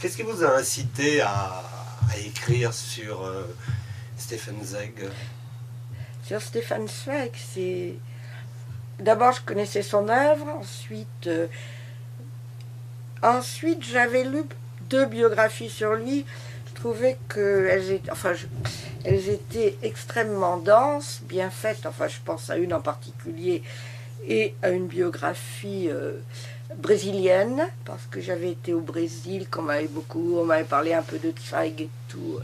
Qu'est-ce qui vous a incité à écrire sur Stefan Zweig? Sur Stefan Zweig, c'est... D'abord, je connaissais son œuvre, ensuite j'avais lu 2 biographies sur lui. Je trouvais elles étaient extrêmement denses, bien faites. Enfin, je pense à une en particulier et à une biographie brésilienne, parce que j'avais été au Brésil, on m'avait parlé un peu de Zweig et tout.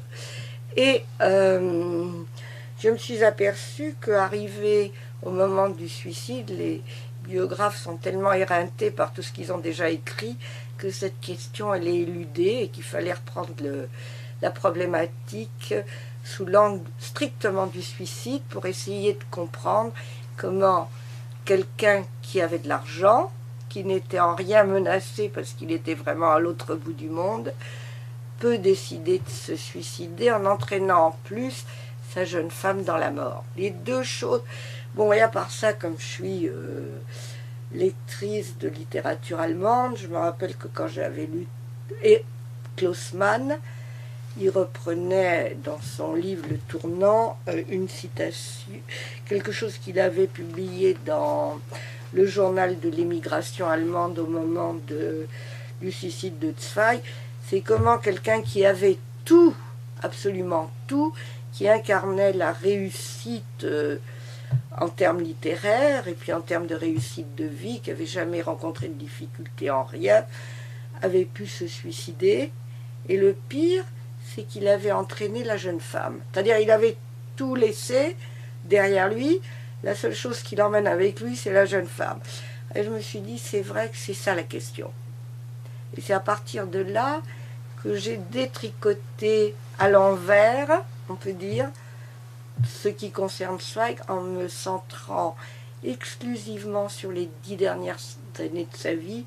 Et je me suis aperçue qu'arrivé au moment du suicide, les biographes sont tellement éreintés par tout ce qu'ils ont déjà écrit que cette question, elle est éludée et qu'il fallait reprendre la problématique sous l'angle strictement du suicide pour essayer de comprendre comment quelqu'un qui avait de l'argent, qui n'était en rien menacé parce qu'il était vraiment à l'autre bout du monde, peut décider de se suicider en entraînant en plus sa jeune femme dans la mort. Les 2 choses... Bon, et à part ça, comme je suis lectrice de littérature allemande, je me rappelle que quand j'avais lu Klaus Mann, il reprenait dans son livre Le Tournant une citation, quelque chose qu'il avait publié dans le journal de l'émigration allemande au moment du suicide de Zweig. C'est comment quelqu'un qui avait tout, absolument tout, qui incarnait la réussite en termes littéraires et puis en termes de réussite de vie, qui n'avait jamais rencontré de difficulté en rien, avait pu se suicider. Et le pire, c'est qu'il avait entraîné la jeune femme. C'est-à-dire il avait tout laissé derrière lui, la seule chose qu'il emmène avec lui, c'est la jeune femme. Et je me suis dit, c'est vrai que c'est ça la question. Et c'est à partir de là que j'ai détricoté à l'envers, on peut dire, ce qui concerne Zweig en me centrant exclusivement sur les 10 dernières années de sa vie,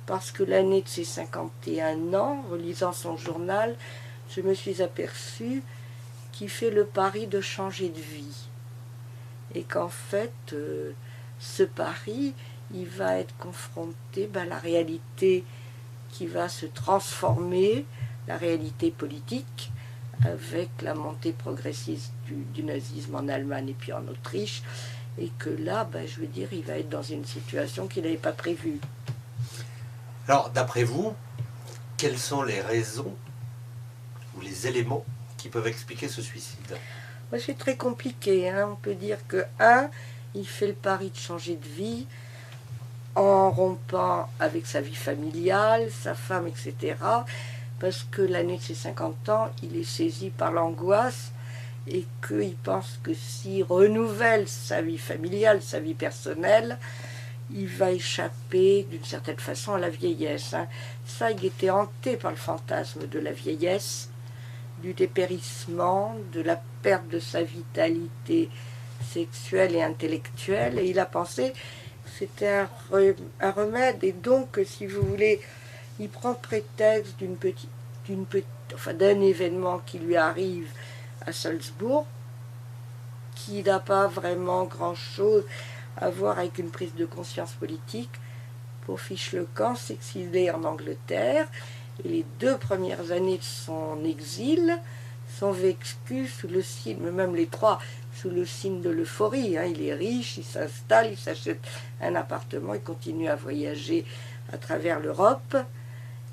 parce que l'année de ses 51 ans, relisant son journal, je me suis aperçue qu'il fait le pari de changer de vie. Et qu'en fait, ce pari, il va être confronté à la réalité qui va se transformer, la réalité politique, avec la montée progressiste du nazisme en Allemagne et puis en Autriche, et que là, je veux dire, il va être dans une situation qu'il n'avait pas prévue. Alors, d'après vous, quelles sont les raisons ou les éléments qui peuvent expliquer ce suicide? C'est très compliqué, hein. On peut dire que, il fait le pari de changer de vie en rompant avec sa vie familiale, sa femme, etc., parce que l'année de ses 50 ans, il est saisi par l'angoisse et qu'il pense que s'il renouvelle sa vie familiale, sa vie personnelle, il va échapper d'une certaine façon à la vieillesse. Zweig était hanté par le fantasme de la vieillesse, du dépérissement, de la perte de sa vitalité sexuelle et intellectuelle, et il a pensé que c'était un remède, et donc, si vous voulez, il prend prétexte d'un événement qui lui arrive à Salzbourg, qui n'a pas vraiment grand-chose à voir avec une prise de conscience politique. Pour Fiche-le-Camp, s'exilait en Angleterre, et les 2 premières années de son exil sont vécues sous le signe, même les 3, sous le signe de l'euphorie. Il est riche, il s'installe, il s'achète un appartement, il continue à voyager à travers l'Europe.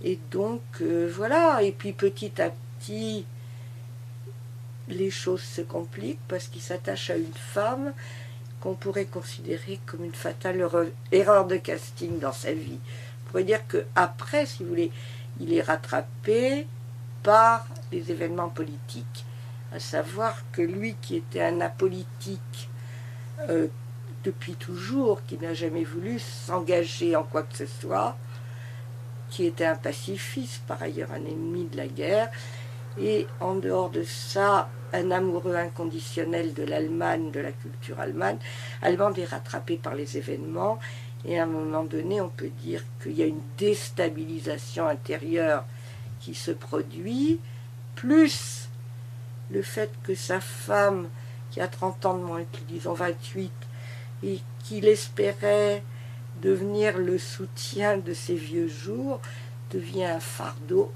Et donc, voilà. Et puis petit à petit, les choses se compliquent parce qu'il s'attache à une femme qu'on pourrait considérer comme une fatale erreur de casting dans sa vie. On pourrait dire qu'après, si vous voulez, il est rattrapé par les événements politiques. À savoir que lui, qui était un apolitique depuis toujours, qui n'a jamais voulu s'engager en quoi que ce soit, qui était un pacifiste, par ailleurs un ennemi de la guerre, et en dehors de ça, un amoureux inconditionnel de l'Allemagne, de la culture allemande est rattrapé par les événements, et à un moment donné, on peut dire qu'il y a une déstabilisation intérieure qui se produit, plus le fait que sa femme, qui a 30 ans de moins que lui, disons 28, et qu'il espérait devenir le soutien de ses vieux jours, devient un fardeau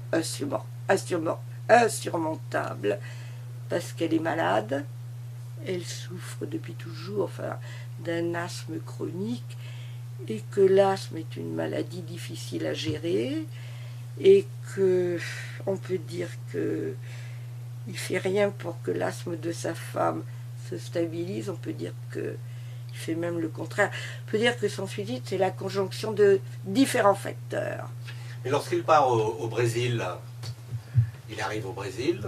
insurmontable, parce qu'elle est malade, elle souffre depuis toujours, enfin, d'un asthme chronique, et que l'asthme est une maladie difficile à gérer, et que on peut dire que il fait rien pour que l'asthme de sa femme se stabilise. On peut dire que il fait même le contraire. On peut dire que son suicide, c'est la conjonction de différents facteurs. Mais lorsqu'il part au Brésil, il arrive au Brésil.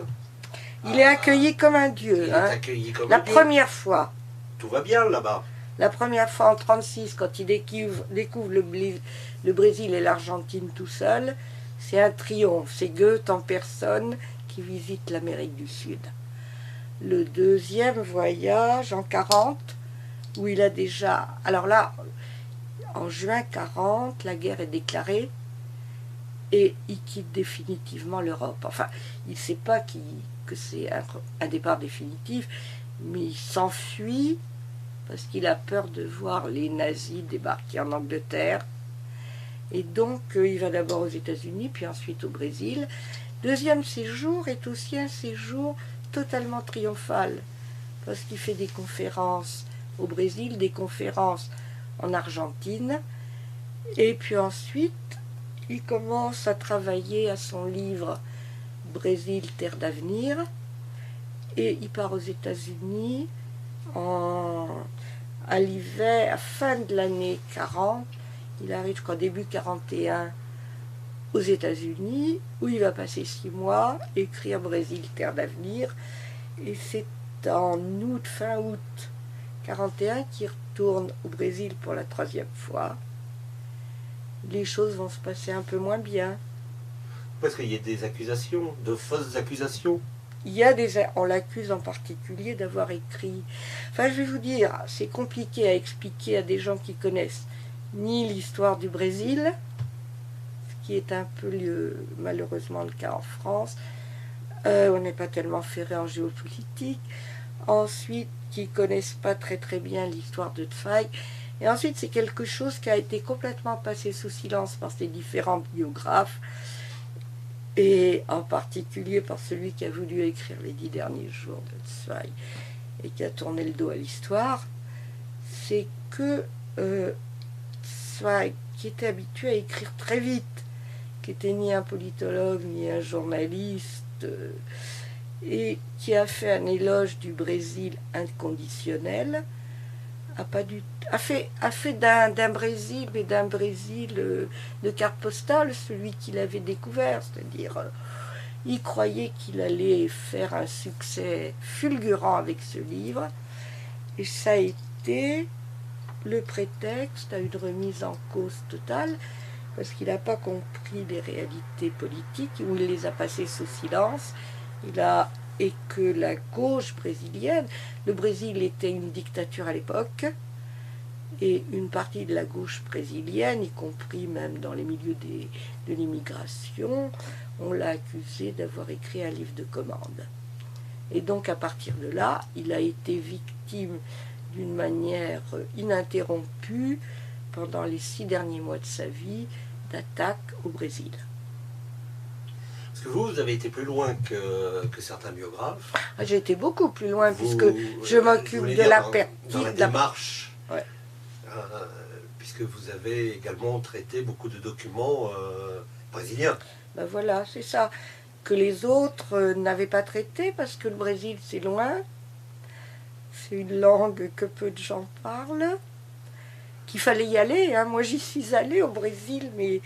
Il est accueilli comme un dieu. Il est accueilli comme La un dieu. première fois. Tout va bien là-bas. La première fois en 1936, quand il découvre le Brésil et l'Argentine tout seul, c'est un triomphe. C'est Goethe en personne qui visite l'Amérique du Sud. Le deuxième voyage en 1940, où il a déjà... Alors là, en juin 1940, la guerre est déclarée et il quitte définitivement l'Europe. Enfin, il ne sait pas que c'est un départ définitif, mais il s'enfuit parce qu'il a peur de voir les nazis débarquer en Angleterre. Et donc, il va d'abord aux États-Unis, puis ensuite au Brésil. Deuxième séjour est aussi un séjour totalement triomphal, parce qu'il fait des conférences au Brésil, des conférences en Argentine, et puis ensuite, il commence à travailler à son livre Brésil, terre d'avenir, et il part aux États-Unis à l'hiver, à fin de l'année 40. Il arrive, je crois, début 41 aux États-Unis, où il va passer 6 mois, écrire Brésil, terre d'avenir, et c'est en août, fin août 41 qu'il retourne au Brésil pour la 3e fois. Les choses vont se passer un peu moins bien. Parce qu'il y a des accusations, de fausses accusations. On l'accuse en particulier d'avoir écrit... Enfin, je vais vous dire, c'est compliqué à expliquer à des gens qui connaissent ni l'histoire du Brésil, ce qui est un peu malheureusement le cas en France. On n'est pas tellement ferré en géopolitique. Ensuite, qui ne connaissent pas très très bien l'histoire de Zweig. Et ensuite, c'est quelque chose qui a été complètement passé sous silence par ces différents biographes, et en particulier par celui qui a voulu écrire les 10 derniers jours de Zweig et qui a tourné le dos à l'histoire. C'est que Zweig, qui était habitué à écrire très vite, qui n'était ni un politologue ni un journaliste, et qui a fait un éloge du Brésil inconditionnel, a fait d'un Brésil, mais d'un Brésil de carte postale, celui qu'il avait découvert, c'est-à-dire il croyait qu'il allait faire un succès fulgurant avec ce livre, et ça a été le prétexte à une remise en cause totale, parce qu'il n'a pas compris les réalités politiques, ou il les a passées sous silence. Et que la gauche brésilienne, le Brésil était une dictature à l'époque, et une partie de la gauche brésilienne, y compris même dans les milieux de l'immigration, on l'a accusé d'avoir écrit un livre de commande. Et donc à partir de là, il a été victime d'une manière ininterrompue pendant les 6 derniers mois de sa vie d'attaques au Brésil. Parce que vous avez été plus loin que certains biographes. J'ai été beaucoup plus loin, puisque je m'occupe de la partie... Dans la démarche, ouais. Puisque vous avez également traité beaucoup de documents brésiliens. Ben voilà, c'est ça, que les autres n'avaient pas traité, parce que le Brésil, c'est loin, c'est une langue que peu de gens parlent, qu'il fallait y aller, hein. Moi, j'y suis allée au Brésil, mais...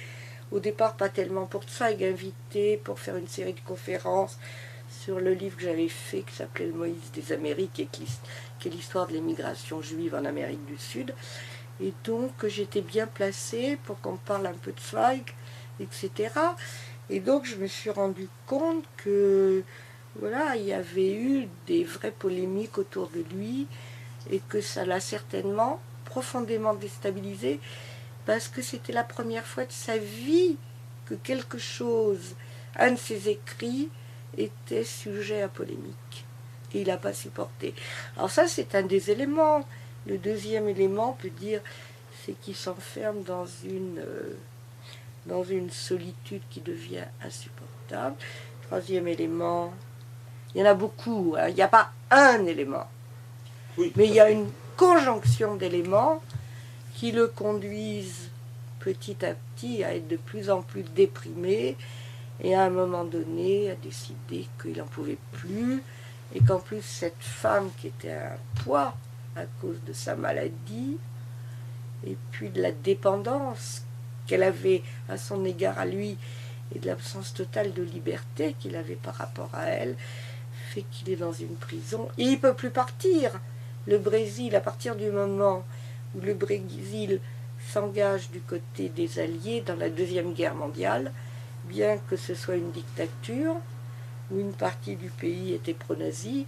Au départ, pas tellement pour Zweig, invité pour faire une série de conférences sur le livre que j'avais fait, qui s'appelait Le Moïse des Amériques, et qui est l'histoire de l'émigration juive en Amérique du Sud. Et donc, j'étais bien placée pour qu'on parle un peu de Zweig, etc. Et donc, je me suis rendu compte que, voilà, il y avait eu des vraies polémiques autour de lui, et que ça l'a certainement profondément déstabilisé, parce que c'était la première fois de sa vie que quelque chose, un de ses écrits, était sujet à polémique. Et il n'a pas supporté. Alors ça, c'est un des éléments. Le deuxième élément, on peut dire, c'est qu'il s'enferme dans une dans une solitude qui devient insupportable. Troisième élément, il y en a beaucoup, hein, il n'y a pas un élément, Oui, mais il y a une conjonction d'éléments qui le conduisent petit à petit à être de plus en plus déprimé et à un moment donné à décider qu'il n'en pouvait plus et qu'en plus cette femme qui était un poids à cause de sa maladie et puis de la dépendance qu'elle avait à son égard à lui et de l'absence totale de liberté qu'il avait par rapport à elle, fait qu'il est dans une prison et il ne peut plus partir. Le Brésil, à partir du moment où le Brésil s'engage du côté des Alliés dans la Deuxième Guerre mondiale, bien que ce soit une dictature, où une partie du pays était pro-nazi,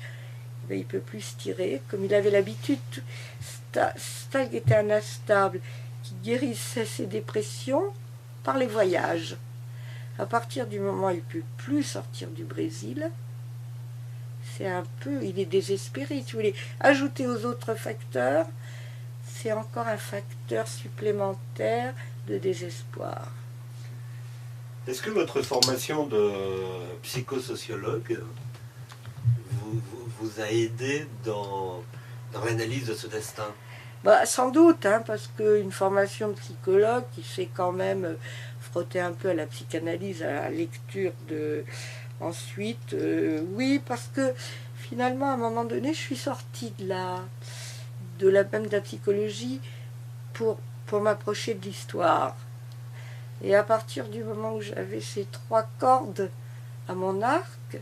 il ne peut plus se tirer, comme il avait l'habitude. Stagg était un instable qui guérissait ses dépressions par les voyages. À partir du moment où il ne peut plus sortir du Brésil, c'est un peu, il est désespéré. Si vous voulez ajouter aux autres facteurs, c'est encore un facteur supplémentaire de désespoir. Est-ce que votre formation de psychosociologue vous a aidé dans l'analyse de ce destin? Bah, sans doute, hein, parce qu'une formation de psychologue qui fait quand même frotter un peu à la psychanalyse, à la lecture de... Ensuite, oui, parce que finalement, à un moment donné, je suis sortie de la psychologie pour m'approcher de l'histoire. Et à partir du moment où j'avais ces trois cordes à mon arc,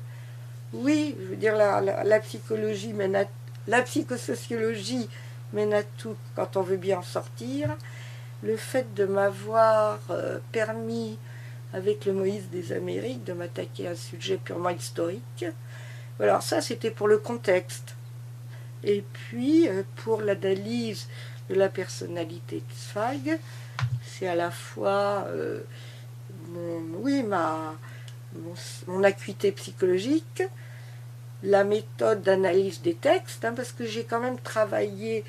oui, je veux dire, la psychologie mène à, la psychosociologie mène à tout quand on veut bien en sortir. Le fait de m'avoir permis, avec le Moïse des Amériques, de m'attaquer à un sujet purement historique. Alors ça, c'était pour le contexte. Et puis, pour l'analyse de la personnalité de Zweig, c'est à la fois mon acuité psychologique, la méthode d'analyse des textes, hein, parce que j'ai quand même travaillé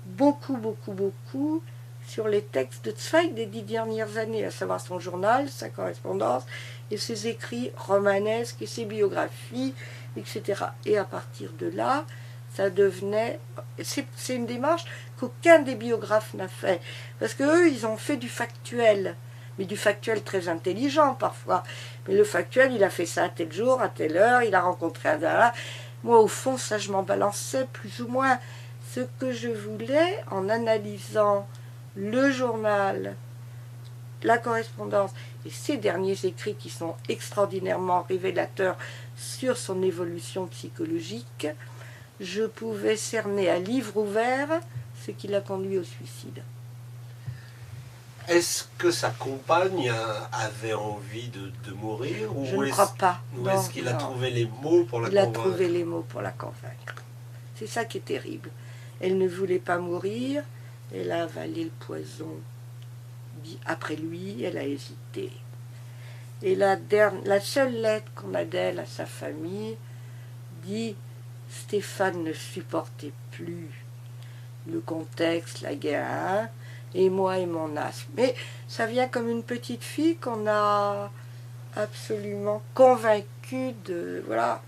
beaucoup sur les textes de Zweig des 10 dernières années, à savoir son journal, sa correspondance, et ses écrits romanesques et ses biographies, etc. Et à partir de là, ça devenait... C'est une démarche qu'aucun des biographes n'a fait. Parce qu'eux, ils ont fait du factuel, mais du factuel très intelligent parfois. Mais le factuel, il a fait ça à tel jour, à telle heure, il a rencontré un là. Moi, au fond, ça, je m'en balançais plus ou moins. Ce que je voulais, en analysant le journal, la correspondance et ses derniers écrits qui sont extraordinairement révélateurs sur son évolution psychologique, je pouvais cerner à livre ouvert ce qui l'a conduit au suicide. Est-ce que sa compagne avait envie de mourir ou Je ne crois pas. Ou est-ce qu'il a trouvé les mots pour la convaincre? Il a trouvé les mots pour la convaincre. C'est ça qui est terrible. Elle ne voulait pas mourir, elle a avalé le poison après lui, elle a hésité. Et la seule lettre qu'on a d'elle à sa famille dit « Stéphane ne supportait plus le contexte, la guerre, hein, et moi et mon asthme. » Mais ça vient comme une petite fille qu'on a absolument convaincue de... Voilà.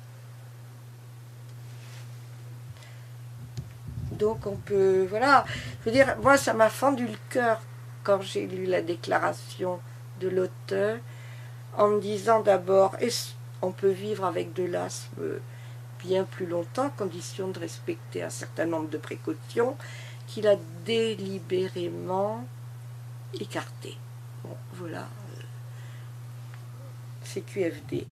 Donc on peut... Voilà. Je veux dire, moi ça m'a fendu le cœur quand j'ai lu la déclaration de l'auteur, en me disant d'abord, on peut vivre avec de l'asthme bien plus longtemps, à condition de respecter un certain nombre de précautions, qu'il a délibérément écarté. Bon, voilà, c'est QFD.